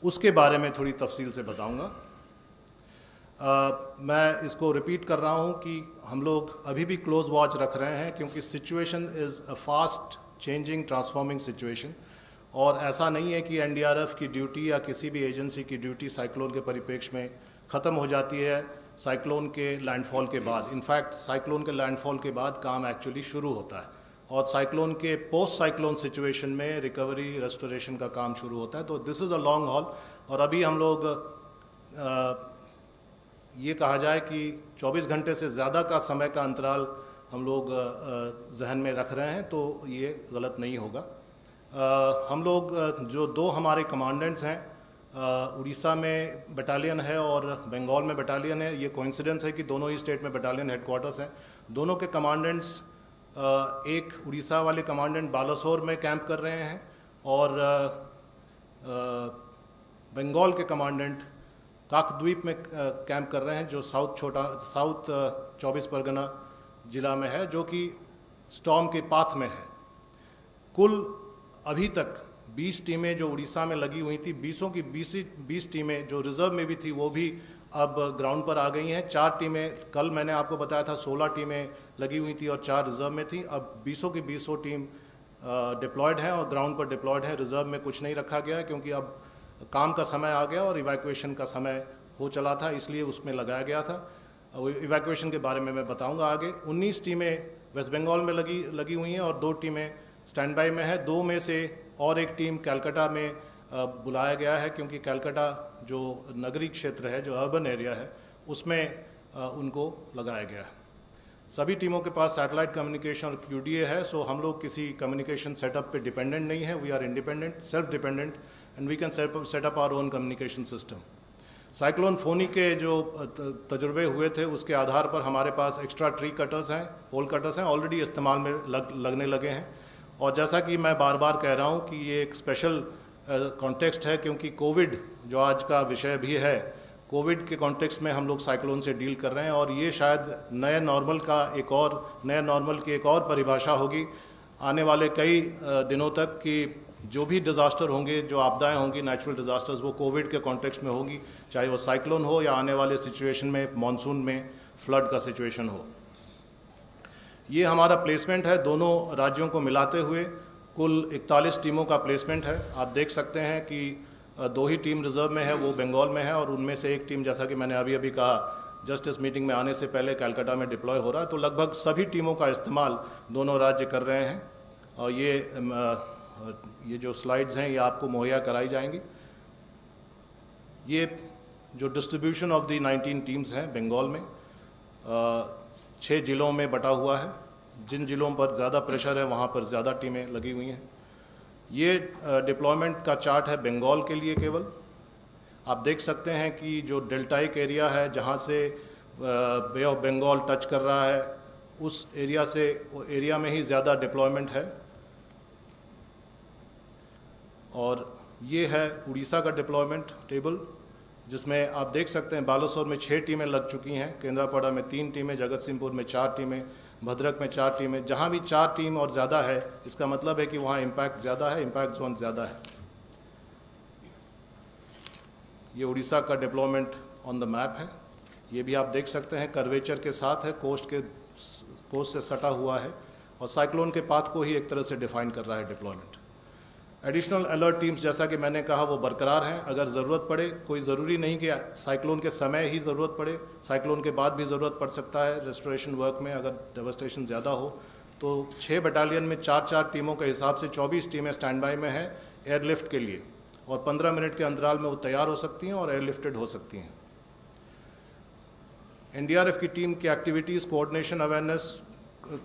उसके बारे में थोड़ी तफसील से बताऊंगा। मैं इसको रिपीट कर रहा हूं कि हम लोग अभी भी क्लोज वॉच रख रहे हैं, क्योंकि situation is a fast changing transforming situation. और ऐसा नहीं है कि एनडीआरएफ की ड्यूटी या किसी भी एजेंसी की ड्यूटी साइक्लोन के परिप्रेक्ष्य में ख़त्म हो जाती है साइक्लोन के लैंडफॉल के बाद। इनफैक्ट साइक्लोन के लैंडफॉल के बाद काम एक्चुअली शुरू होता है, और साइक्लोन के पोस्ट साइक्लोन सिचुएशन में रिकवरी रेस्टोरेशन का काम शुरू होता है। तो this is a long haul, और अभी हम लोग ये कहा जाए कि 24 घंटे से ज़्यादा का समय का अंतराल हम लोग जहन में रख रहे हैं, तो ये गलत नहीं होगा। हम लोग जो दो हमारे कमांडेंट्स हैं, उड़ीसा में बटालियन है और बंगाल में बटालियन है। ये कोइंसिडेंस है कि दोनों ही स्टेट में बटालियन हेडक्वार्टर्स हैं। दोनों के कमांडेंट्स, एक उड़ीसा वाले कमांडेंट बालासोर में कैंप कर रहे हैं, और बंगाल के कमांडेंट काकद्वीप में कैंप कर रहे हैं, जो साउथ 24 परगना ज़िला में है, जो कि स्टॉर्म के पाथ में है। कुल अभी तक 20 टीमें जो उड़ीसा में लगी हुई थी, 20 टीमें जो रिज़र्व में भी थी, वो भी अब ग्राउंड पर आ गई हैं। 4 टीमें, कल मैंने आपको बताया था 16 टीमें लगी हुई थी और 4 रिज़र्व में थी। अब 20 टीम डिप्लॉयड हैं और ग्राउंड पर डिप्लॉयड है। रिज़र्व में कुछ नहीं रखा गया है, क्योंकि अब काम का समय आ गया और इवैक्यूएशन का समय हो चला था, इसलिए उसमें लगाया गया था। इवैक्यूएशन के बारे में मैं बताऊंगा आगे। 19 टीमें वेस्ट बंगाल में लगी हुई हैं और 2 टीमें स्टैंड बाई में है। 2 में से और एक टीम कलकत्ता में बुलाया गया है, क्योंकि कलकत्ता जो नगरीय क्षेत्र है, जो अर्बन एरिया है, उसमें उनको लगाया गया है। सभी टीमों के पास सैटेलाइट कम्युनिकेशन और QDA है, सो हम लोग किसी कम्युनिकेशन सेटअप पे डिपेंडेंट नहीं है। We are independent, self dependent, and we can set up our own communication system. Cyclone Fani के जो तजुर्बे हुए थे, उसके आधार पर हमारे पास एक्स्ट्रा ट्री कटर्स हैं, पोल कटर्स हैं, ऑलरेडी इस्तेमाल में लगने लगे हैं। और जैसा कि मैं बार बार कह रहा हूँ कि ये एक स्पेशल कॉन्टेक्स्ट है, क्योंकि कोविड जो आज का विषय भी है, कोविड के कॉन्टेक्स्ट में हम लोग साइक्लोन से डील कर रहे हैं। और ये शायद नए नॉर्मल की एक और परिभाषा होगी आने वाले कई दिनों तक, कि जो भी डिज़ास्टर होंगे, जो आपदाएं होंगी, नेचुरल डिज़ास्टर्स, वो कोविड के कॉन्टेक्स्ट में होगी, चाहे वो साइक्लोन हो या आने वाले सिचुएशन में मानसून में फ्लड का सिचुएशन हो। ये हमारा प्लेसमेंट है, दोनों राज्यों को मिलाते हुए कुल 41 टीमों का प्लेसमेंट है। आप देख सकते हैं कि 2 ही टीम रिज़र्व में है, वो बंगाल में है, और उनमें से एक टीम, जैसा कि मैंने अभी कहा, जस्ट इस मीटिंग में आने से पहले कलकत्ता में डिप्लॉय हो रहा है। तो लगभग सभी टीमों का इस्तेमाल दोनों राज्य कर रहे हैं। और ये जो स्लाइड्स हैं, ये आपको मुहैया कराई जाएंगी। ये जो डिस्ट्रीब्यूशन ऑफ द 19 टीम्स हैं बंगाल में, 6 ज़िलों में बटा हुआ है। जिन ज़िलों पर ज़्यादा प्रेशर है, वहाँ पर ज़्यादा टीमें लगी हुई हैं। ये डिप्लॉयमेंट का चार्ट है बंगाल के लिए केवल। आप देख सकते हैं कि जो डेल्टाइक एरिया है, जहाँ से बे ऑफ बंगाल टच कर रहा है, उस एरिया में ही ज़्यादा डिप्लॉयमेंट है। और ये है उड़ीसा का डिप्लॉयमेंट टेबल, जिसमें आप देख सकते हैं बालासोर में 6 टीमें लग चुकी हैं, केंद्रापड़ा में 3 टीमें, जगत सिंहपुर में 4 टीमें, भद्रक में 4 टीमें। जहाँ भी 4 टीम और ज़्यादा है, इसका मतलब है कि वहाँ इम्पैक्ट ज़्यादा है, इम्पैक्ट जोन ज़्यादा है। ये उड़ीसा का डिप्लॉयमेंट ऑन द मैप है। ये भी आप देख सकते हैं, कर्वेचर के साथ है, कोस्ट से सटा हुआ है, और साइक्लोन के पाथ को ही एक तरह से डिफाइन कर रहा है डिप्लॉयमेंट। एडिशनल अलर्ट टीम्स, जैसा कि मैंने कहा, वो बरकरार हैं। अगर ज़रूरत पड़े, कोई ज़रूरी नहीं कि साइक्लोन के समय ही ज़रूरत पड़े, साइक्लोन के बाद भी ज़रूरत पड़ सकता है रेस्टोरेशन वर्क में, अगर डेवस्टेशन ज़्यादा हो। तो 6 बटालियन में 4-4 टीमों के हिसाब से 24 टीमें स्टैंड बाई में हैं एयरलिफ्ट के लिए, और 15 मिनट के अंतराल में वो तैयार हो सकती हैं और एयरलिफ्टेड हो सकती हैं। एनडीआरएफ की टीम की एक्टिविटीज़, कोऑर्डिनेशन, अवेयरनेस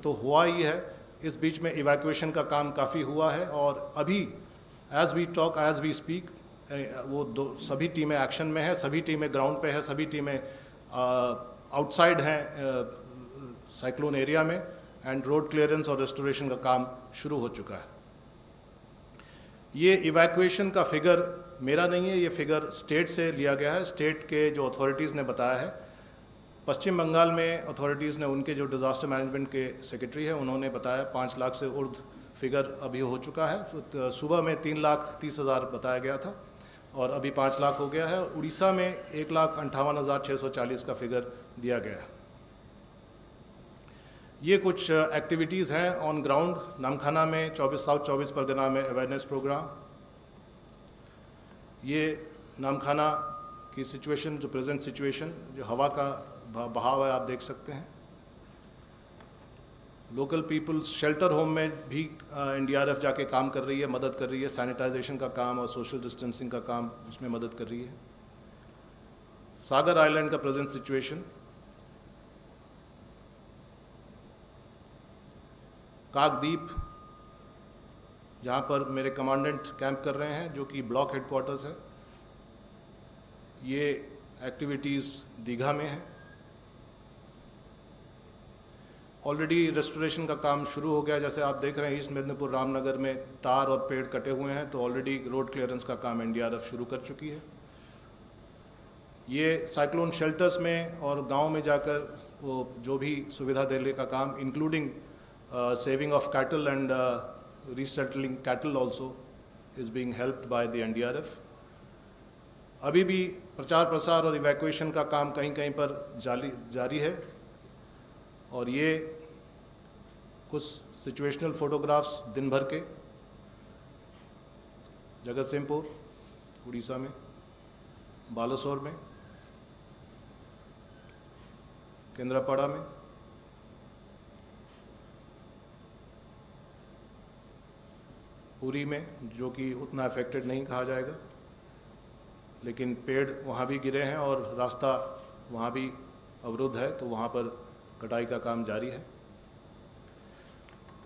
तो हुआ ही है। इस बीच में इवैक्यूएशन का काम काफ़ी हुआ है, और अभी as we talk, as we speak, सभी टीमें एक्शन में हैं, सभी टीमें ग्राउंड पे हैं, सभी टीमें आउटसाइड हैं साइक्लोन एरिया में, एंड रोड क्लियरेंस और रेस्टोरेशन का काम शुरू हो चुका है। ये इवैक्यूएशन का फिगर मेरा नहीं है, ये फिगर स्टेट से लिया गया है। स्टेट के जो अथॉरिटीज़ ने बताया है, पश्चिम बंगाल में अथॉरिटीज़ ने, उनके जो डिज़ास्टर मैनेजमेंट के सेक्रेटरी हैं, उन्होंने बताया 5 लाख से उर्ध फिगर अभी हो चुका है। तो सुबह में 3,30,000 बताया गया था। और अभी 5 लाख हो गया है। उड़ीसा में 1,58,640 का फिगर दिया गया है। ये कुछ एक्टिविटीज़ हैं ऑन ग्राउंड। नामखाना में साउथ 24 परगना में अवेयरनेस प्रोग्राम। ये नामखाना की सिचुएशन, जो प्रेजेंट सिचुएशन, जो हवा का बहाव है, आप देख सकते हैं। लोकल पीपल्स शेल्टर होम में भी एनडीआरएफ जाके काम कर रही है, मदद कर रही है। सैनिटाइजेशन का काम और सोशल डिस्टेंसिंग का काम उसमें मदद कर रही है। सागर आइलैंड का प्रेजेंट सिचुएशन। काकद्वीप, जहाँ पर मेरे कमांडेंट कैंप कर रहे हैं, जो कि ब्लॉक हेडक्वार्टर्स है। ये एक्टिविटीज़ दीघा में है। ऑलरेडी रेस्टोरेशन का काम शुरू हो गया। जैसे आप देख रहे हैं ईस्ट मेदिनीपुर रामनगर में तार और पेड़ कटे हुए हैं, तो ऑलरेडी रोड क्लियरेंस का काम एनडीआरएफ शुरू कर चुकी है। ये साइक्लोन शेल्टर्स में और गांव में जाकर वो जो भी सुविधा देने का काम, including saving of cattle and resettling cattle also is being helped by the NDRF. अभी भी प्रचार प्रसार और इवैक्यूएशन का काम कहीं कहीं पर जारी है। और ये कुछ सिचुएशनल फोटोग्राफ्स दिन भर के जगत सिंहपुर उड़ीसा में, बालासोर में, केंद्रापड़ा में, पुरी में, जो कि उतना अफेक्टेड नहीं कहा जाएगा, लेकिन पेड़ वहाँ भी गिरे हैं और रास्ता वहाँ भी अवरुद्ध है, तो वहाँ पर कटाई का काम जारी है।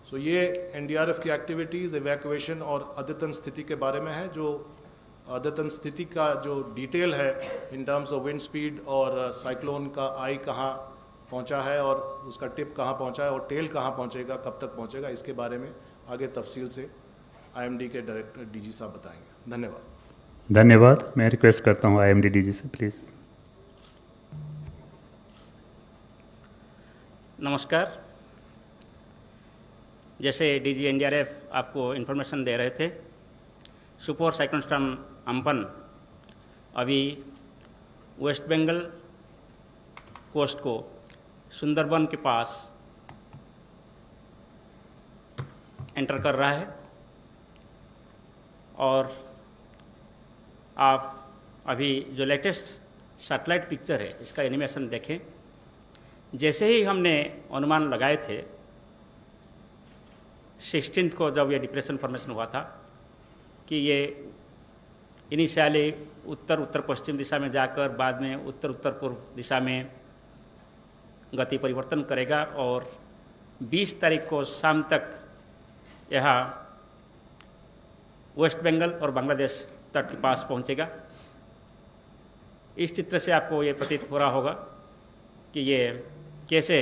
सो ये एनडीआरएफ की एक्टिविटीज़, इवैक्यूएशन और अद्यतन स्थिति के बारे में है। जो अद्यतन स्थिति का जो डिटेल है in terms of wind speed और साइक्लोन का आई कहाँ पहुँचा है और उसका टिप कहाँ पहुँचा है और टेल कहाँ पहुँचेगा, कब तक पहुँचेगा, इसके बारे में आगे तफसील से आईएमडी के डायरेक्टर डीजी साहब बताएंगे। धन्यवाद। धन्यवाद। मैं रिक्वेस्ट करता हूँ आईएमडी डीजी से, प्लीज़। नमस्कार। जैसे डीजी एनडीआरएफ आपको इन्फॉर्मेशन दे रहे थे, सुपर साइक्लोन स्टॉर्म अम्पन अभी वेस्ट बंगाल कोस्ट को सुंदरबन के पास एंटर कर रहा है। और आप अभी जो लेटेस्ट सैटेलाइट पिक्चर है, इसका एनिमेशन देखें। जैसे ही हमने अनुमान लगाए थे 16 को, जब ये डिप्रेशन फॉर्मेशन हुआ था, कि ये इनिशियली उत्तर उत्तर पश्चिम दिशा में जाकर बाद में उत्तर उत्तर पूर्व दिशा में गति परिवर्तन करेगा और 20 तारीख को शाम तक यहाँ वेस्ट बंगाल और बांग्लादेश तट के पास पहुँचेगा। इस चित्र से आपको ये प्रतीत हो रहा होगा कि ये कैसे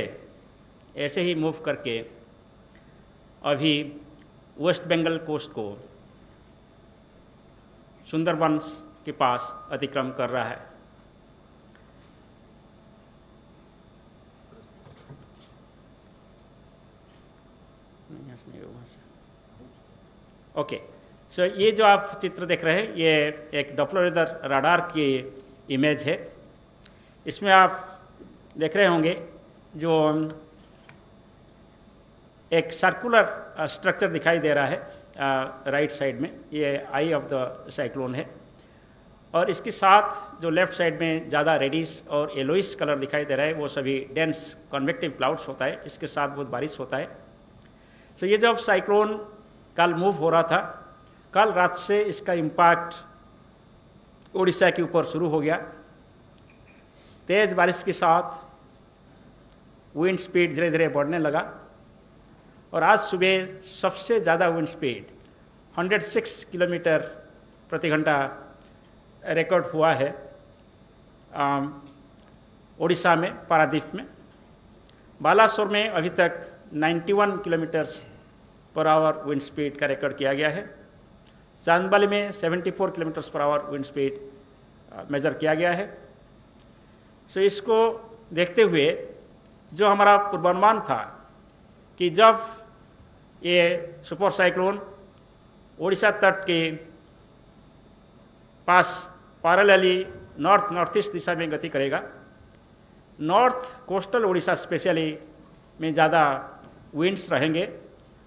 ऐसे ही मूव करके अभी वेस्ट बंगाल कोस्ट को सुंदरबन के पास अतिक्रमण कर रहा है। ओके, सो ये जो आप चित्र देख रहे हैं, ये एक डॉप्लर रडार की इमेज है। इसमें आप देख रहे होंगे जो एक सर्कुलर स्ट्रक्चर दिखाई दे रहा है राइट साइड में, ये आई ऑफ द साइक्लोन है। और इसके साथ जो लेफ्ट साइड में ज़्यादा रेडिश और येलोइश कलर दिखाई दे रहा है, वो सभी डेंस कन्वेक्टिव क्लाउड्स होता है। इसके साथ बहुत बारिश होता है। तो ये जब साइक्लोन कल मूव हो रहा था, कल रात से इसका इम्पैक्ट उड़ीसा के ऊपर शुरू हो गया। तेज़ बारिश के साथ विंड स्पीड धीरे धीरे बढ़ने लगा और आज सुबह सबसे ज़्यादा विंड स्पीड 106 किलोमीटर प्रति घंटा रिकॉर्ड हुआ है उड़ीसा में, पारादीप में। बालासोर में अभी तक 91 kilometre per hour wind speed का रिकॉर्ड किया गया है। चांदबाली में 74 kilometre per hour wind speed measure किया गया है। सो इसको देखते हुए जो हमारा पूर्वानुमान था कि जब ये सुपर साइक्लोन उड़ीसा तट के पास पैरेलली नॉर्थ नॉर्थ ईस्ट दिशा में गति करेगा। नॉर्थ कोस्टल उड़ीसा स्पेशली में ज़्यादा विंड्स रहेंगे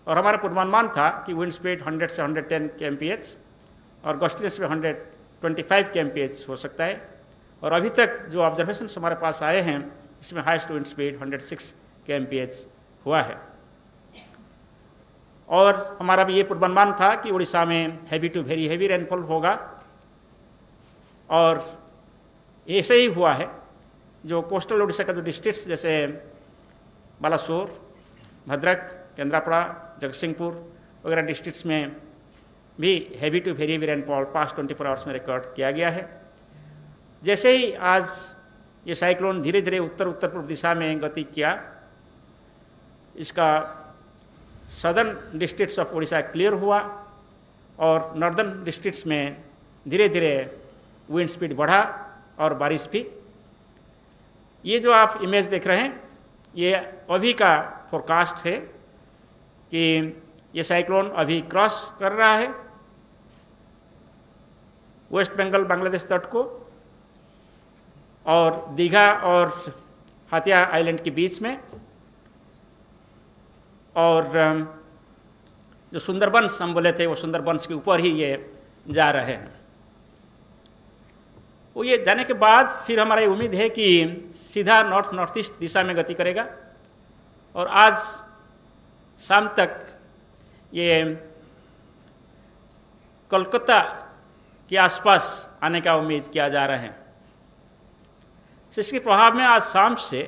और हमारा पूर्वानुमान था कि विंड स्पीड 100 से 110 kmph और गस्टिनेस में 125 kmph हो सकता है। और अभी तक जो ऑब्जर्वेशन हमारे पास आए हैं इसमें हाईएस्ट विंड स्पीड 106 kmph हुआ है। और हमारा भी ये पूर्वानुमान था कि उड़ीसा में heavy to very heavy rainfall होगा और ऐसे ही हुआ है। जो कोस्टल उड़ीसा का जो डिस्ट्रिक्ट्स जैसे बालासोर, भद्रक, केंद्रापड़ा, जगतसिंहपुर वगैरह डिस्ट्रिक्ट्स में भी heavy to very heavy rainfall past 24 hours में रिकॉर्ड किया गया है। जैसे ही आज ये साइक्लोन धीरे धीरे उत्तर उत्तर पूर्व दिशा में गति किया, इसका southern districts of Orissa clear हुआ और नॉर्दर्न डिस्ट्रिक्ट्स में धीरे धीरे विंड स्पीड बढ़ा और बारिश भी। ये जो आप इमेज देख रहे हैं ये अभी का फोरकास्ट है कि ये साइक्लोन अभी क्रॉस कर रहा है वेस्ट बंगाल बांग्लादेश तट को और दीघा और हाथिया आइलैंड के बीच में, और जो सुंदरबंस हम बोले थे वो सुंदरबंस के ऊपर ही ये जा रहे हैं। वो ये जाने के बाद फिर हमारा ये उम्मीद है कि सीधा नॉर्थ नॉर्थ ईस्ट दिशा में गति करेगा और आज शाम तक ये कोलकाता के आसपास आने का उम्मीद किया जा रहा है। इसके प्रभाव में आज शाम से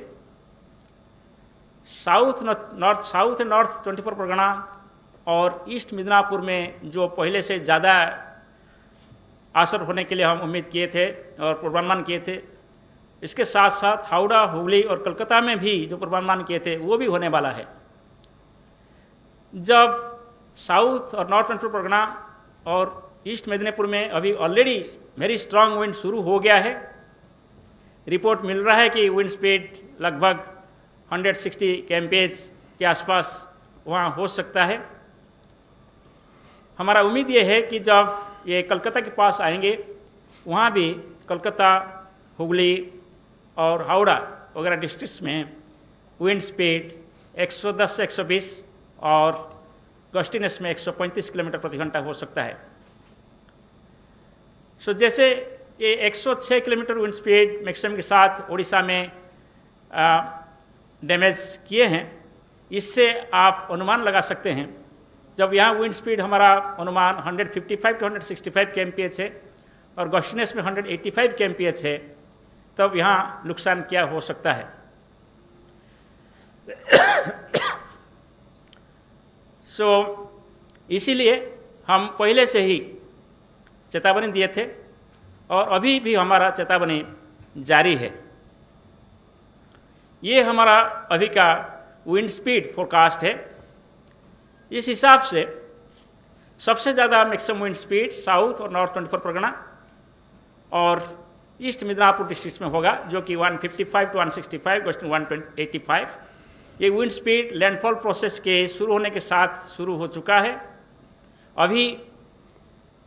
साउथ एंड नॉर्थ 24 परगना और ईस्ट मिदनापुर में जो पहले से ज़्यादा असर होने के लिए हम उम्मीद किए थे और पूर्वानुमान किए थे, इसके साथ साथ हावड़ा, हुगली और कलकत्ता में भी जो पूर्वानुमान किए थे वो भी होने वाला है। जब साउथ और नॉर्थ 24 परगना और ईस्ट मिदनापुर में अभी ऑलरेडी वेरी स्ट्रांग विंड शुरू हो गया है, रिपोर्ट मिल रहा है कि विंड स्पीड लगभग 160 kmph के आसपास वहाँ हो सकता है। हमारा उम्मीद ये है कि जब ये कलकत्ता के पास आएंगे वहाँ भी कलकत्ता, हुगली और हावड़ा वगैरह डिस्ट्रिक्ट्स में विंड स्पीड 110 से 120 और गस्टिनेस में 135 किलोमीटर प्रति घंटा हो सकता है। सो जैसे ये 106 किलोमीटर विंड स्पीड मैक्सिमम के साथ उड़ीसा में डैमेज किए हैं, इससे आप अनुमान लगा सकते हैं जब यहाँ विंड स्पीड हमारा अनुमान 155 टू 165 kmph है और गस्टिनेस में 185 kmph है, तब यहाँ नुकसान क्या हो सकता है। इसीलिए हम पहले से ही चेतावनी दिए थे और अभी भी हमारा चेतावनी जारी है। ये हमारा अभी का विंड स्पीड फोरकास्ट है। इस हिसाब से सबसे ज़्यादा मैक्सिमम विंड स्पीड साउथ और नॉर्थ 24 परगना और ईस्ट मिदनापुर डिस्ट्रिक्ट में होगा, जो कि 155 टू 165 गोइंग टू 185। ये विंड स्पीड लैंडफॉल प्रोसेस के शुरू होने के साथ शुरू हो चुका है। अभी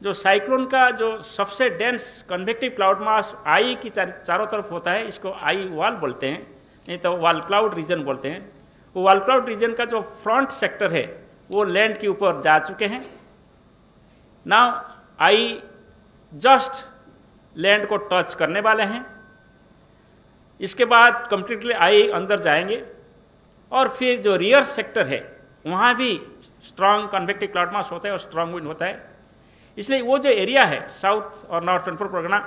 जो साइक्लोन का जो सबसे डेंस कन्वेक्टिव क्लाउड मास आई की चारों तरफ होता है, इसको आई वाल बोलते हैं, नहीं तो वाल क्लाउड रीजन बोलते हैं। वो वाल क्लाउड रीजन का जो फ्रंट सेक्टर है वो लैंड के ऊपर जा चुके हैं। नाउ आई जस्ट लैंड को टच करने वाले हैं। इसके बाद कंप्लीटली आई अंदर जाएंगे और फिर जो रियर सेक्टर है वहाँ भी स्ट्रांग कन्वेक्टिव क्लाउड मास होता है और स्ट्रांग विंड होता है। इसलिए वो जो एरिया है साउथ और नॉर्थ 24 परगना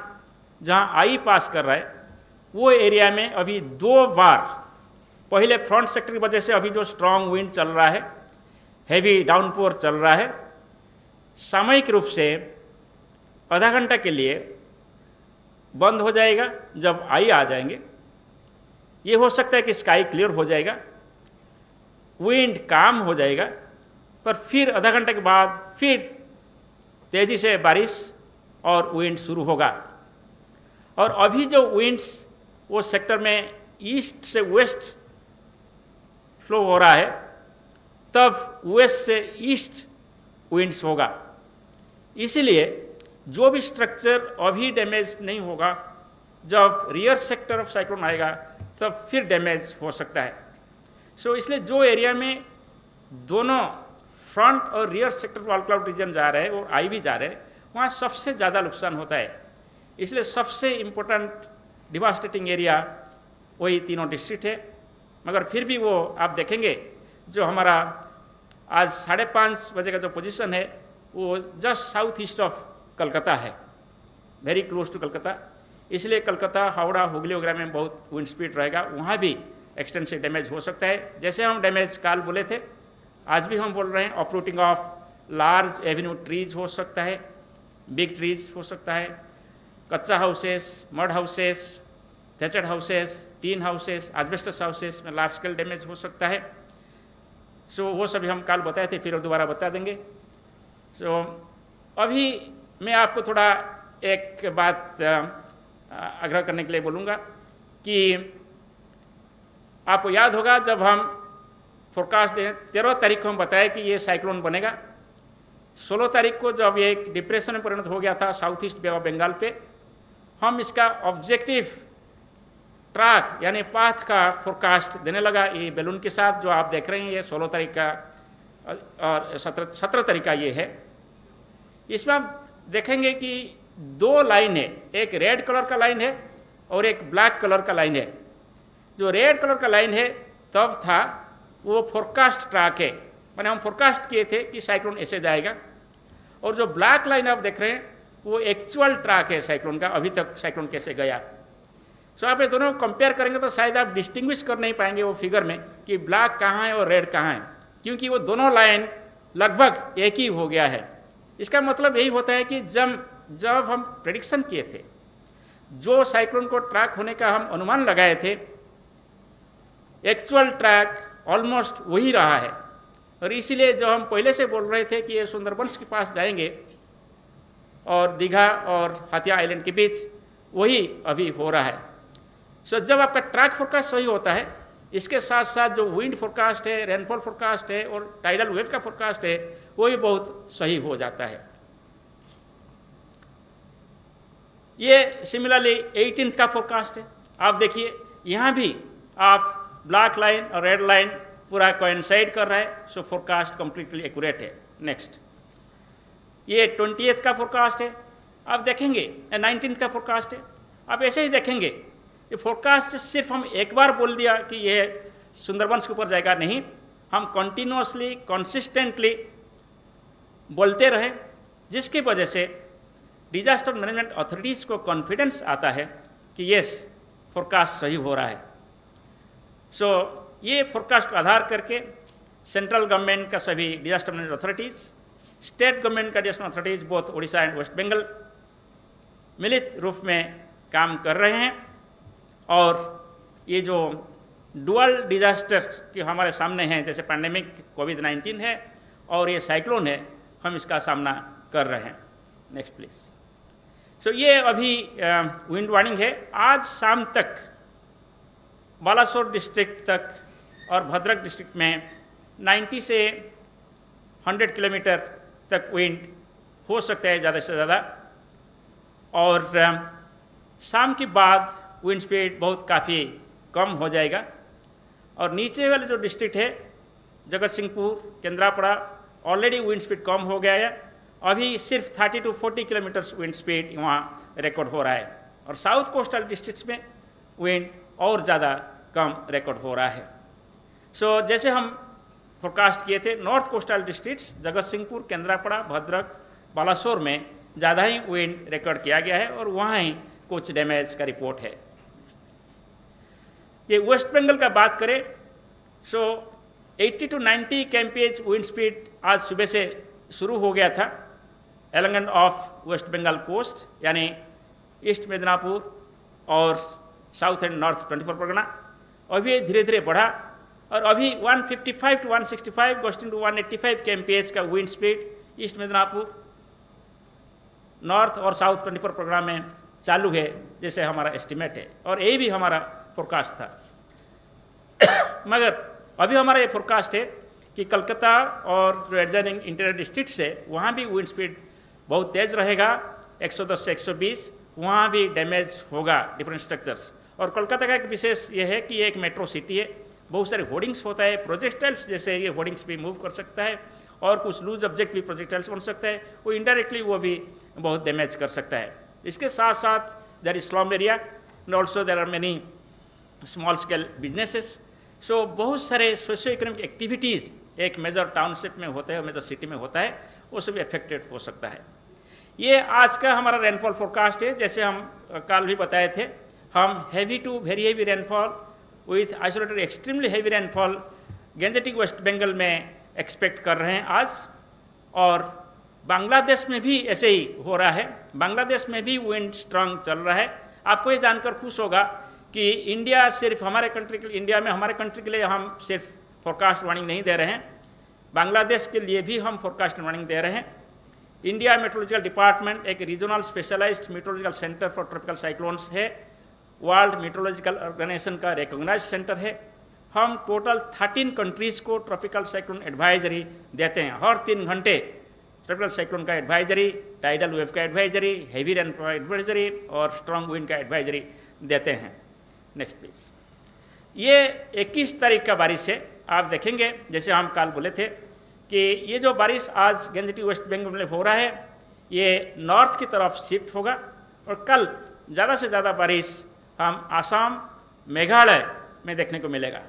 जहाँ आई पास कर रहा है, वो एरिया में अभी 2 बार, पहले फ्रंट सेक्टर की वजह से अभी जो स्ट्रांग विंड चल रहा है, हैवी डाउनपोर चल रहा है, सामयिक रूप से आधा घंटा के लिए बंद हो जाएगा। जब आई आ जाएंगे ये हो सकता है कि स्काई क्लियर हो जाएगा, विंड काम हो जाएगा, पर फिर आधा घंटे के बाद फिर तेज़ी से बारिश और विंड शुरू होगा। और अभी जो विंड्स वो सेक्टर में ईस्ट से वेस्ट फ्लो हो रहा है, तब वेस्ट से ईस्ट विंड्स होगा। इसीलिए जो भी स्ट्रक्चर अभी डैमेज नहीं होगा, जब रियर सेक्टर ऑफ साइक्लोन आएगा तब फिर डैमेज हो सकता है। सो इसलिए जो एरिया में दोनों फ्रंट और रियर सेक्टर वाल क्लाउड रीजन जा रहे हैं और आई भी जा रहे हैं, वहाँ सबसे ज़्यादा नुकसान होता है। इसलिए सबसे इम्पोर्टेंट डिवास्टेटिंग एरिया वही तीनों डिस्ट्रिक्ट है। मगर फिर भी वो आप देखेंगे जो हमारा आज 5:30 बजे का जो पोजीशन है वो just south east of Calcutta है, वेरी क्लोज टू कलकत्ता। इसलिए कलकत्ता, हावड़ा, हुगली वगैरह में बहुत विंड स्पीड रहेगा, वहाँ भी एक्सटेंसिव डैमेज हो सकता है। जैसे हम डैमेज काल बोले थे, आज भी हम बोल रहे हैं, uprooting of large avenue trees हो सकता है, बिग ट्रीज हो सकता है, kachcha houses, mud houses, thatched houses, tin houses, asbestos houses में लार्ज स्केल डैमेज हो सकता है। सो वो सभी हम काल बताए थे, फिर दोबारा बता देंगे। सो अभी मैं आपको थोड़ा एक बात आग्रह करने के लिए बोलूँगा कि आपको याद होगा जब हम फोरकास्ट दें 13 तारीख को हम बताए कि ये साइक्लोन बनेगा। 16 तारीख को जब ये एक डिप्रेशन में परिणत हो गया था south east bay of Bengal पे, हम इसका ऑब्जेक्टिव ट्रैक यानी पाथ का फोरकास्ट देने लगा। ये बैलून के साथ जो आप देख रहे हैं ये 16 तारीख का और 17 तारीख का ये है। इसमें आप देखेंगे कि 2 लाइन है, एक रेड कलर का लाइन है और एक ब्लैक कलर का लाइन है। जो रेड कलर का लाइन है तब था वो फोरकास्ट ट्रैक है, मैंने हम फोरकास्ट किए थे कि साइक्लोन ऐसे जाएगा। और जो ब्लैक लाइन आप देख रहे हैं वो एक्चुअल ट्रैक है साइक्लोन का, अभी तक साइक्लोन कैसे गया। सो आप ये दोनों कंपेयर करेंगे तो शायद आप डिस्टिंग्विश कर नहीं पाएंगे वो फिगर में कि ब्लैक कहाँ है और रेड कहाँ है, क्योंकि वो दोनों लाइन लगभग एक ही हो गया है। इसका मतलब यही होता है कि जब हम प्रेडिक्शन किए थे, जो साइक्लोन को ट्रैक होने का हम अनुमान लगाए थे, एक्चुअल ट्रैक ऑलमोस्ट वही रहा है। और इसीलिए जो हम पहले से बोल रहे थे कि ये सुंदरबंस के पास जाएंगे और दीघा और हाथिया आइलैंड के बीच, वही अभी हो रहा है। सो जब आपका ट्रैक फोरकास्ट सही होता है, इसके साथ साथ जो विंड फोरकास्ट है, रेनफॉल फोरकास्ट है और टाइडल वेव का फोरकास्ट है, वो भी बहुत सही हो जाता है। ये सिमिलरली 18th का फोरकास्ट है। आप देखिए यहाँ भी आप ब्लैक लाइन और रेड लाइन पूरा कोइंसाइड कर रहा है, सो फोरकास्ट कंप्लीटली एक्यूरेट है। नेक्स्ट, ये 20th का फोरकास्ट है। आप देखेंगे 19th का फोरकास्ट है। आप ऐसे ही देखेंगे, ये फोरकास्ट सिर्फ हम एक बार बोल दिया कि ये सुंदरबंस के ऊपर जाएगा, नहीं, हम कंटिन्यूसली कंसिस्टेंटली बोलते रहे, जिसकी वजह से डिजास्टर मैनेजमेंट अथॉरिटीज़ को कॉन्फिडेंस आता है कि यस फोरकास्ट सही हो रहा है। सो ये फोरकास्ट का आधार करके सेंट्रल गवर्नमेंट का सभी disaster management authorities, state government का disaster authorities both Orissa and West Bengal मिलित रूप में काम कर रहे हैं। और ये जो डुअल डिजास्टर के हमारे सामने हैं, जैसे पैंडेमिक कोविड-19 है और ये साइक्लोन है, हम इसका सामना कर रहे हैं। Next please. सो ये अभी विंड वार्निंग है। आज शाम तक बालासोर डिस्ट्रिक्ट तक और भद्रक डिस्ट्रिक्ट में 90 से 100 किलोमीटर तक विंड हो सकता है ज़्यादा से ज़्यादा। और शाम के बाद विंड स्पीड बहुत काफ़ी कम हो जाएगा। और नीचे वाले जो डिस्ट्रिक्ट है Jagatsinghpur, Kendrapara, already wind speed कम हो गया है। अभी सिर्फ 30 to 40 किलोमीटर विंड स्पीड वहाँ रिकॉर्ड हो रहा है। और साउथ कोस्टल डिस्ट्रिक्ट्स में विंड और ज़्यादा कम रिकॉर्ड हो रहा है। सो जैसे हम फोरकास्ट किए थे, नॉर्थ कोस्टल डिस्ट्रिक्ट्स जगत सिंहपुर, केंद्रापड़ा, भद्रक, बालासोर में ज़्यादा ही विंड रिकॉर्ड किया गया है और वहाँ ही कुछ डैमेज का रिपोर्ट है। ये वेस्ट बंगाल का बात करें, सो 80 to 90 kmph विंड स्पीड आज सुबह से शुरू हो गया था एलंगन ऑफ वेस्ट बंगाल कोस्ट, यानी ईस्ट मिदनापुर और साउथ एंड नॉर्थ 24 परगना। अभी धीरे धीरे बढ़ा और अभी 155 to 165 गोइंग टू 185 kmph का wind speed east Midnapore, north और साउथ 24 परगना में चालू है, जैसे हमारा एस्टिमेट है। और यही भी हमारा फोरकास्ट था। मगर अभी हमारा ये फोरकास्ट है कि कलकत्ता और जो एडजॉइनिंग इंटीरियर डिस्ट्रिक्ट है वहाँ भी विंड स्पीड बहुत तेज़ रहेगा 110 से 120, वहाँ भी डैमेज होगा डिफरेंट स्ट्रक्चर्स। और कोलकाता का एक विशेष ये है कि ये एक मेट्रो सिटी है, बहुत सारे होर्डिंग्स होता है, प्रोजेक्टाइल्स जैसे ये होर्डिंग्स भी मूव कर सकता है, और कुछ लूज ऑब्जेक्ट भी प्रोजेक्टाइल्स बन सकता है, वो इनडायरेक्टली वो भी बहुत डैमेज कर सकता है। इसके साथ साथ there is slum area and also there are many small scale businesses. So बहुत सारे सोशियो इकोनॉमिक एक्टिविटीज़ एक मेजर टाउनशिप में होता है, मेजर सिटी में होता है, वो सभी अफेक्टेड हो सकता है। ये आज का हमारा रेनफॉल फोरकास्ट है। जैसे हम कल भी बताए थे, हम heavy to very heavy rainfall with isolated extremely heavy rainfall gangetic West Bengal में एक्सपेक्ट कर रहे हैं आज, और बांग्लादेश में भी ऐसे ही हो रहा है। बांग्लादेश में भी विंड स्ट्रांग चल रहा है। आपको ये जानकर खुश होगा कि इंडिया सिर्फ हमारे कंट्री के इंडिया में हमारे कंट्री के लिए हम सिर्फ फोरकास्ट वार्निंग नहीं दे रहे हैं, बांग्लादेश के लिए भी हम फोरकास्ट वार्निंग दे रहे हैं। इंडिया मेट्रोलॉजिकल डिपार्टमेंट एक regional specialised meteorological centre for tropical cyclones है, वर्ल्ड मेट्रोलॉजिकल ऑर्गेनाइजेशन का रिकॉग्नाइज्ड सेंटर है। हम टोटल 13 कंट्रीज़ को ट्रॉपिकल साइक्लोन एडवाइजरी देते हैं। हर 3 घंटे ट्रॉपिकल साइक्लोन का एडवाइजरी, टाइडल वेव का एडवाइजरी, हैवी रेनफॉल का एडवाइजरी और स्ट्रॉन्ग विंड का एडवाइजरी देते हैं। Next please. ये 21 तारीख का बारिश है। आप देखेंगे जैसे हम कल बोले थे कि ये जो बारिश आज गैंजेटिक वेस्ट बंगाल में हो रहा है, ये नॉर्थ की तरफ शिफ्ट होगा, और कल ज़्यादा से ज़्यादा बारिश हम आसाम, मेघालय में देखने को मिलेगा।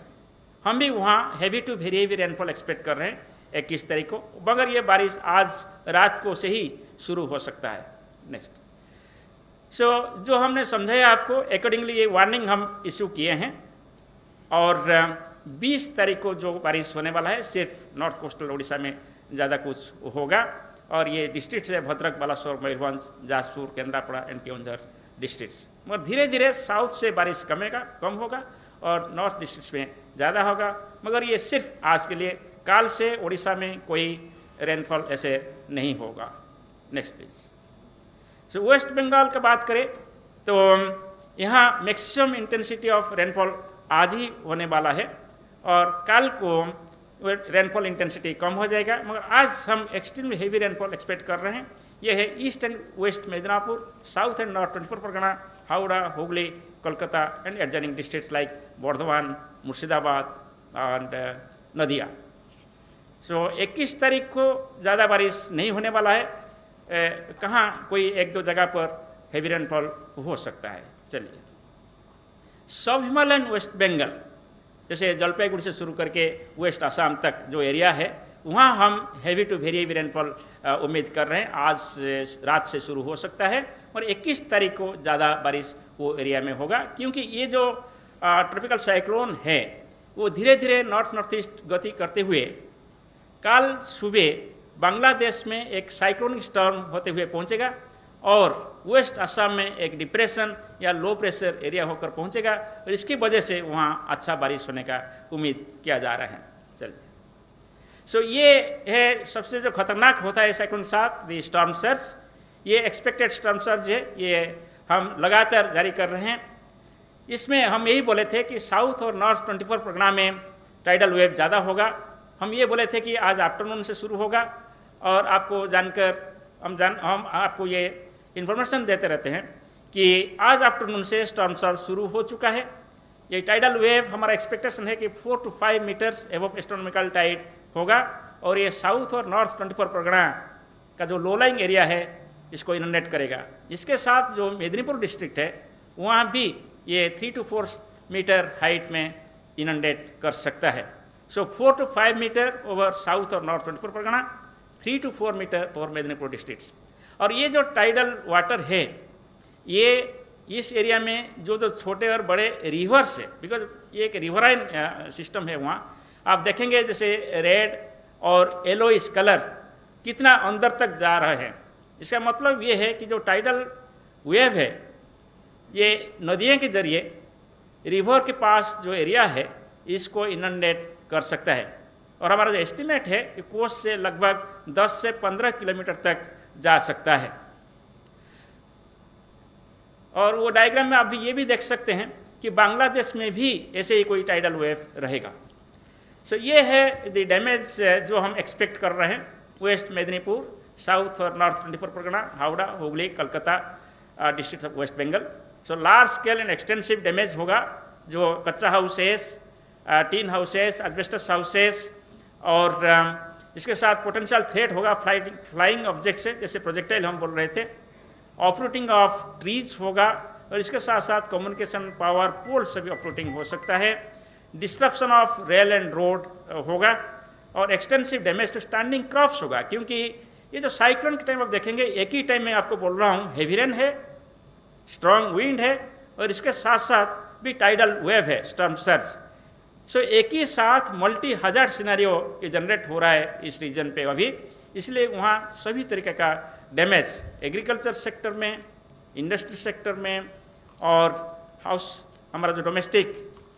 हम भी वहाँ heavy to very heavy rainfall expect कर रहे हैं 21 तारीख को, मगर ये बारिश आज रात को से ही शुरू हो सकता है। नेक्स्ट। जो हमने समझाया आपको अकॉर्डिंगली ये वार्निंग हम इशू किए हैं, और 20 तारीख को जो बारिश होने वाला है सिर्फ नॉर्थ कोस्टल उड़ीसा में ज़्यादा कुछ होगा, और ये डिस्ट्रिक्ट्स है भद्रक, बालासोर, मयूरभंज, जाजपुर, केंद्रापड़ा एंड केओंझर डिस्ट्रिक्ट्स। मगर धीरे धीरे साउथ से बारिश कम होगा और नॉर्थ डिस्ट्रिक्ट्स में ज़्यादा होगा, मगर ये सिर्फ आज के लिए, काल से उड़ीसा में कोई रेनफॉल ऐसे नहीं होगा। Next please. So West Bengal का बात करें तो यहाँ मैक्सिमम इंटेंसिटी ऑफ रेनफॉल आज ही होने वाला है, और कल को रेनफॉल इंटेंसिटी कम हो जाएगा, मगर आज हम एक्सट्रीमली हेवी रेनफॉल एक्सपेक्ट कर रहे हैं। ये है east and west Midnapore, south and north 24 Parganas, Howrah, Hooghly, Kolkata and adjoining districts like Burdwan, Murshidabad and Nadia. So 21 तारीख को ज़्यादा बारिश नहीं होने वाला है, कहाँ कोई 1-2 जगह पर हेवी रेनफॉल हो सकता है। चलिए, सब हिमालयन वेस्ट बंगाल जैसे जलपाईगुड़ी से शुरू करके वेस्ट आसाम तक जो एरिया है, वहाँ हम heavy to very heavy rainfall उम्मीद कर रहे हैं। आज रात से शुरू हो सकता है, और 21 तारीख को ज़्यादा बारिश वो एरिया में होगा, क्योंकि ये जो ट्रॉपिकल साइक्लोन है वो धीरे धीरे नॉर्थ ईस्ट गति करते हुए कल सुबह बांग्लादेश में एक साइक्लोनिक स्टॉर्म होते हुए पहुंचेगा, और वेस्ट असम में एक डिप्रेशन या लो प्रेशर एरिया होकर पहुंचेगा, और इसकी वजह से वहाँ अच्छा बारिश होने का उम्मीद किया जा रहा है। चलिए, सो ये है सबसे जो खतरनाक होता है साइक्लोन के साथ, द स्टॉर्म सर्ज। ये एक्सपेक्टेड स्टॉर्म सर्ज है, ये हम लगातार जारी कर रहे हैं। इसमें हम यही बोले थे कि साउथ और नॉर्थ 24 परगना में टाइडल वेव ज़्यादा होगा। हम ये बोले थे कि आज आफ्टरनून से शुरू होगा, और आपको जानकर हम आपको ये इन्फॉर्मेशन देते रहते हैं कि आज आफ्टरनून से स्टॉर्म सर्ज शुरू हो चुका है। ये टाइडल वेव हमारा एक्सपेक्टेशन है कि 4 to 5 metres above astronomical tide होगा, और ये साउथ और नॉर्थ 24 परगना का जो लो लाइंग एरिया है इसको इनंडेट करेगा। इसके साथ जो मेदिनीपुर डिस्ट्रिक्ट है वहाँ भी ये 3 to 4 मीटर हाइट में इनंडेट कर सकता है। So 4 to 5 metre over south और north 24 Pargana, 3 to 4 metre over Medinipur districts. और ये जो टाइडल वाटर है, ये इस एरिया में जो छोटे और बड़े रिवर्स है, बिकॉज ये एक रिवराइन सिस्टम है वहाँ, आप देखेंगे जैसे रेड और येलोइश कलर कितना अंदर तक जा रहा है। इसका मतलब ये है कि जो टाइडल वेव है ये नदियों के जरिए रिवर के पास जो एरिया है इसको इनंडेट कर सकता है, और हमारा जो एस्टिमेट है कि कोस्ट से लगभग 10 से 15 किलोमीटर तक जा सकता है। और वो डायग्राम में आप भी ये भी देख सकते हैं कि बांग्लादेश में भी ऐसे ही कोई टाइडल वेव रहेगा। सो ये है द डैमेज जो हम एक्सपेक्ट कर रहे हैं West Medinipur, South or North 24 Pargana, Howrah, Hooghly, Kolkata districts of West Bengal. So large scale and extensive damage होगा, जो कच्चा houses, tin houses, asbestos houses और इसके साथ पोटेंशियल थ्रेट होगा फ्लाइंग ऑब्जेक्ट से, जैसे प्रोजेक्टाइल हम बोल रहे थे, ऑपरूटिंग ऑफ ट्रीज होगा और इसके साथ साथ कम्युनिकेशन पावर पोल से भी ऑपरूटिंग हो सकता है, disruption of rail and road होगा और extensive damage to standing crops होगा। क्योंकि ये जो साइक्लोन के टाइम आप देखेंगे, एक ही टाइम में आपको बोल रहा हूँ, हेवी रेन है, स्ट्रॉन्ग विंड है और इसके साथ साथ भी टाइडल वेव है, स्टॉर्म सर्ज। सो एक ही साथ मल्टी हजार्ड सिनेरियो ये जनरेट हो रहा है इस रीजन पे अभी, इसलिए वहाँ सभी तरीके का डैमेज एग्रीकल्चर सेक्टर में, इंडस्ट्री सेक्टर में और हाउस हमारा जो डोमेस्टिक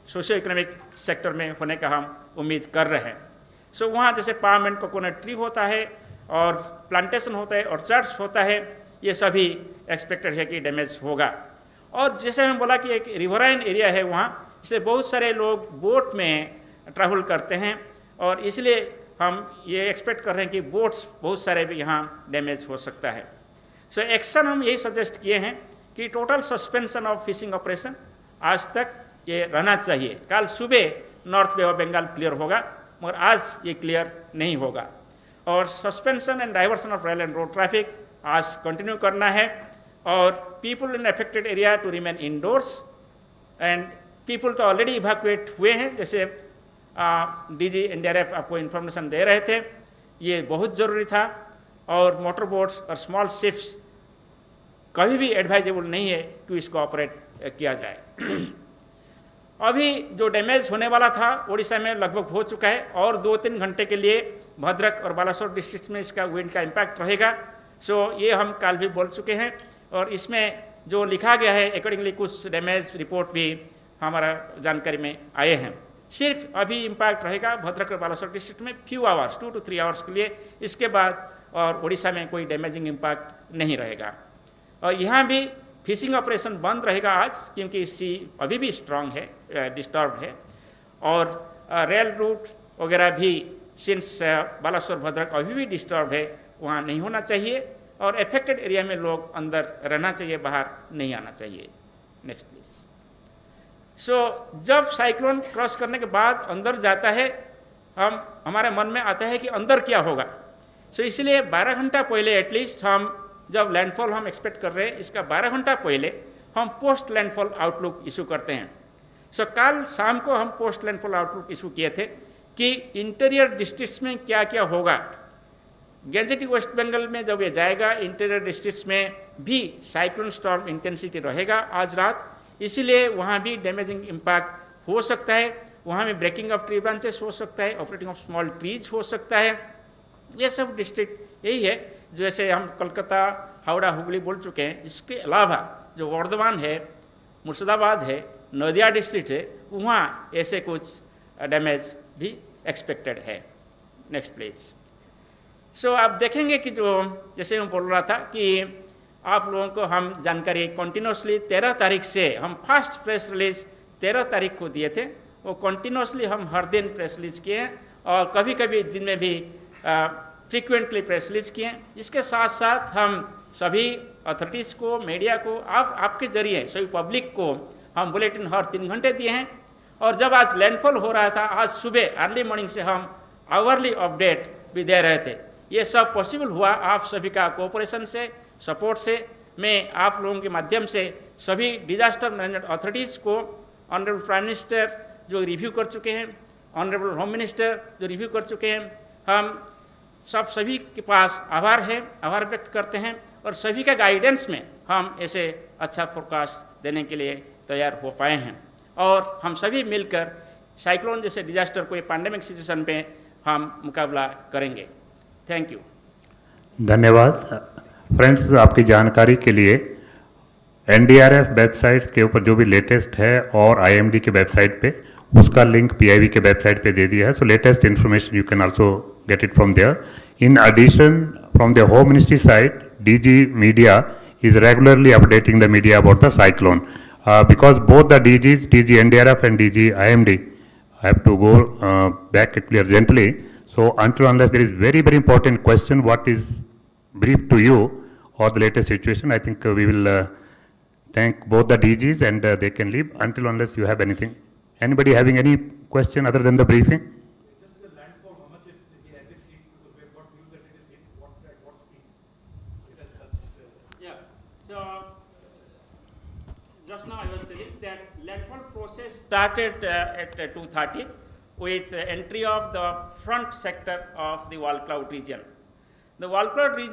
सोशियो इकोनॉमिक सेक्टर में होने का हम उम्मीद कर रहे हैं। सो वहाँ जैसे पाम एंड कोकोनट ट्री होता है और प्लांटेशन होता है, ऑर्चर्ड्स होता है, ये सभी एक्सपेक्टेड है कि डैमेज होगा। और जैसे मैं बोला कि एक रिवराइन एरिया है वहाँ, इसलिए बहुत सारे लोग बोट में ट्रैवल करते हैं और इसलिए हम ये एक्सपेक्ट कर रहे हैं कि बोट्स बहुत सारे भी यहाँ डैमेज हो सकता है। सो एक्शन हम यही सजेस्ट किए हैं कि total suspension of fishing operation आज तक ये रहना चाहिए। कल सुबह north bay of Bengal clear होगा मगर आज ये क्लियर नहीं होगा और suspension and diversion of rail and road traffic आज कंटिन्यू करना है और people in affected area to remain indoors and people तो ऑलरेडी इवैक्यूएट हुए हैं, जैसे डीजी एनडीआरएफ आपको इन्फॉर्मेशन दे रहे थे, ये बहुत ज़रूरी था। और मोटर बोट्स और स्मॉल शिप्स कभी भी एडवाइजेबल नहीं है कि इसको ऑपरेट किया जाए। अभी जो डैमेज होने वाला था उड़ीसा में लगभग हो चुका है और 2-3 घंटे के लिए भद्रक और बालासोर डिस्ट्रिक्ट में इसका विंड का इम्पैक्ट रहेगा। सो ये हम कल भी बोल चुके हैं और इसमें जो लिखा गया है अकॉर्डिंगली कुछ डैमेज रिपोर्ट भी हमारा जानकारी में आए हैं। सिर्फ अभी इम्पैक्ट रहेगा भद्रक और बालासोर डिस्ट्रिक्ट में फ्यू आवर्स 2 to 3 आवर्स के लिए, इसके बाद और उड़ीसा में कोई डैमेजिंग इम्पैक्ट नहीं रहेगा। और यहाँ भी फिशिंग ऑपरेशन बंद रहेगा आज क्योंकि सी अभी भी स्ट्रांग है, डिस्टर्ब है और रेल रूट वगैरह भी सिंस बालासोर भद्रक अभी भी डिस्टर्ब है, वहाँ नहीं होना चाहिए और अफेक्टेड एरिया में लोग अंदर रहना चाहिए, बाहर नहीं आना चाहिए। Next please. सो जब साइक्लोन क्रॉस करने के बाद अंदर जाता है, हमारे मन में आता है कि अंदर क्या होगा। सो इसलिए 12 घंटा पहले एटलीस्ट हम जब लैंडफॉल हम एक्सपेक्ट कर रहे हैं, इसका 12 घंटा पहले हम पोस्ट लैंडफॉल आउटलुक इशू करते हैं। सो कल शाम को हम पोस्ट लैंडफॉल आउटलुक इशू किए थे कि इंटीरियर डिस्ट्रिक्ट्स में क्या क्या होगा। गैजेटिक वेस्ट बंगाल में जब ये जाएगा, इंटीरियर डिस्ट्रिक्ट्स में भी साइक्लोन स्टॉर्म इंटेंसिटी रहेगा आज रात, इसीलिए वहाँ भी डैमेजिंग इम्पैक्ट हो सकता है। वहाँ में ब्रेकिंग ऑफ ट्री ब्रांचेस हो सकता है, ऑपरेटिंग ऑफ स्मॉल ट्रीज हो सकता है। ये सब डिस्ट्रिक्ट यही है, जैसे हम कोलकाता, हावड़ा, हुगली बोल चुके हैं। इसके अलावा जो वर्धमान है, मुर्शिदाबाद है, नदिया डिस्ट्रिक्ट है, वहाँ ऐसे कुछ डैमेज भी एक्सपेक्टेड है। Next please. सो आप देखेंगे कि जो जैसे मैं बोल रहा था कि आप लोगों को हम जानकारी कंटिन्यूसली 13 तारीख से हम फर्स्ट प्रेस रिलीज 13 तारीख को दिए थे, वो कंटिन्यूसली हम हर दिन प्रेस रिलीज किए हैं और कभी कभी दिन में भी फ्रीक्वेंटली प्रेस रिलीज किए हैं। इसके साथ साथ हम सभी अथॉरिटीज़ को, मीडिया को, आपके जरिए सभी पब्लिक को हम बुलेटिन हर 3 घंटे दिए हैं। और जब आज लैंडफॉल हो रहा था, आज सुबह अर्ली मॉर्निंग से हम आवरली अपडेट भी दे रहे थे। ये सब पॉसिबल हुआ आप सभी का कोऑपरेशन से, सपोर्ट से। मैं आप लोगों के माध्यम से सभी डिजास्टर मैनेजमेंट अथॉरिटीज़ को, ऑनरेबल प्राइम मिनिस्टर जो रिव्यू कर चुके हैं, ऑनरेबल होम मिनिस्टर जो रिव्यू कर चुके हैं, हम सभी के पास आभार व्यक्त करते हैं और सभी का गाइडेंस में हम ऐसे अच्छा फोरकास्ट देने के लिए तैयार हो पाए हैं और हम सभी मिलकर साइक्लोन जैसे डिजास्टर को, ये पैंडेमिक सिचुएशन पे हम मुकाबला करेंगे। Thank you. धन्यवाद। फ्रेंड्स, आपकी जानकारी के लिए एनडीआरएफ वेबसाइट्स के ऊपर जो भी लेटेस्ट है और आईएमडी के वेबसाइट पे उसका लिंक पीआईबी के वेबसाइट पे दे दिया है। So latest information you can also get it from there. In addition, from the Home Ministry side, DG Media is regularly updating the media about the cyclone. Because both the DGs, DG NDRF and DG IMD, have to go back clear gently. So until unless there is very, very important question, what is brief to you or the latest situation, I think we will thank both the DGs and they can leave until unless you have anything. Anybody having any question other than the briefing? Just the landfall, how much has it hit? Because we have got news that it is hit. At what speed? It has touched. Yeah. So just now I was telling that landfall process started at 2:30 with entry of the front sector of the wall cloud region. The wall cloud region